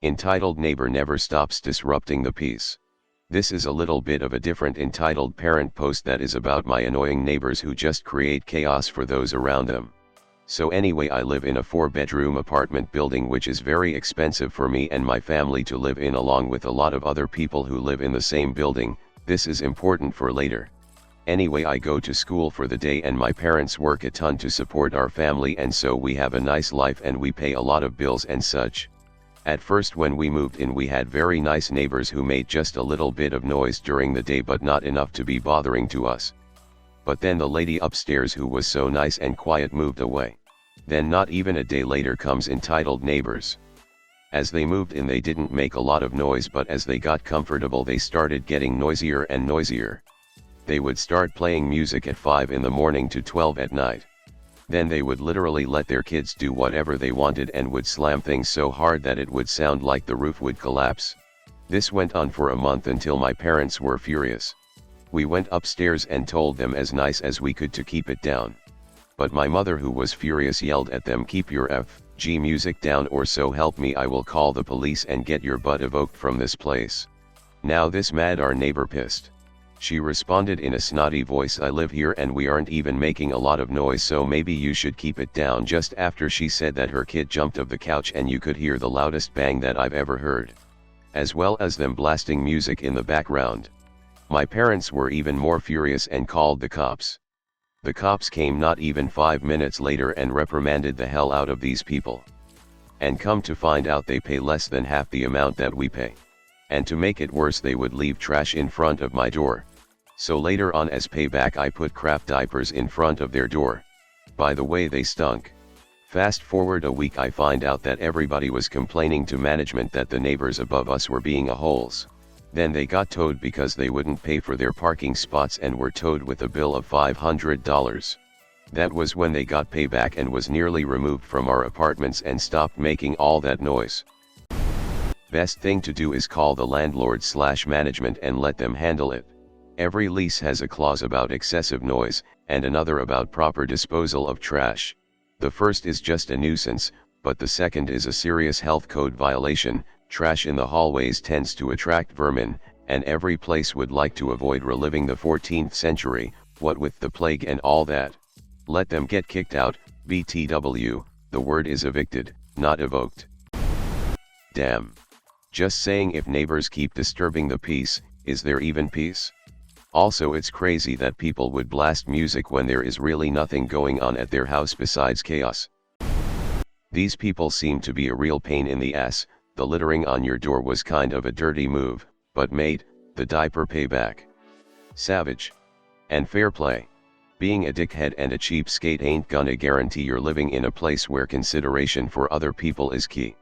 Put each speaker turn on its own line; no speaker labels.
Entitled neighbor never stops disrupting the peace. This is a little bit of a different entitled parent post that is about my annoying neighbors who just create chaos for those around them. So anyway, I live in a 4-bedroom apartment building which is very expensive for me and my family to live in, along with a lot of other people who live in the same building. This is important for later. Anyway, I go to school for the day and my parents work a ton to support our family, and so we have a nice life and we pay a lot of bills and such. At first when we moved in we had very nice neighbors who made just a little bit of noise during the day but not enough to be bothering to us. But then the lady upstairs who was so nice and quiet moved away. Then not even a day later comes entitled neighbors. As they moved in they didn't make a lot of noise, but as they got comfortable they started getting noisier and noisier. They would start playing music at 5 in the morning to 12 at night. Then they would literally let their kids do whatever they wanted and would slam things so hard that it would sound like the roof would collapse. This went on for a month until my parents were furious. We went upstairs and told them as nice as we could to keep it down. But my mother, who was furious, yelled at them, "Keep your F.G. music down or so help me I will call the police and get your butt evoked from this place." Now this mad our neighbor pissed. She responded in a snotty voice, "I live here and we aren't even making a lot of noise, so maybe you should keep it down." Just after she said that, her kid jumped off the couch and you could hear the loudest bang that I've ever heard, as well as them blasting music in the background. My parents were even more furious and called the cops. The cops came not even 5 minutes later and reprimanded the hell out of these people. And come to find out they pay less than half the amount that we pay. And to make it worse, they would leave trash in front of my door. So later on, as payback, I put crap diapers in front of their door. By the way, they stunk. Fast forward a week, I find out that everybody was complaining to management that the neighbors above us were being a-holes. Then they got towed because they wouldn't pay for their parking spots and were towed with a bill of $500. That was when they got payback and was nearly removed from our apartments and stopped making all that noise. Best thing to do is call the landlord/management and let them handle it. Every lease has a clause about excessive noise, and another about proper disposal of trash. The first is just a nuisance, but the second is a serious health code violation. Trash in the hallways tends to attract vermin, and every place would like to avoid reliving the 14th century, what with the plague and all that. Let them get kicked out. BTW, the word is evicted, not evoked. Damn. Just saying, if neighbors keep disturbing the peace, is there even peace? Also, it's crazy that people would blast music when there is really nothing going on at their house besides chaos. These people seem to be a real pain in the ass. The littering on your door was kind of a dirty move, but mate, the diaper payback. Savage. And fair play. Being a dickhead and a cheapskate ain't gonna guarantee you're living in a place where consideration for other people is key.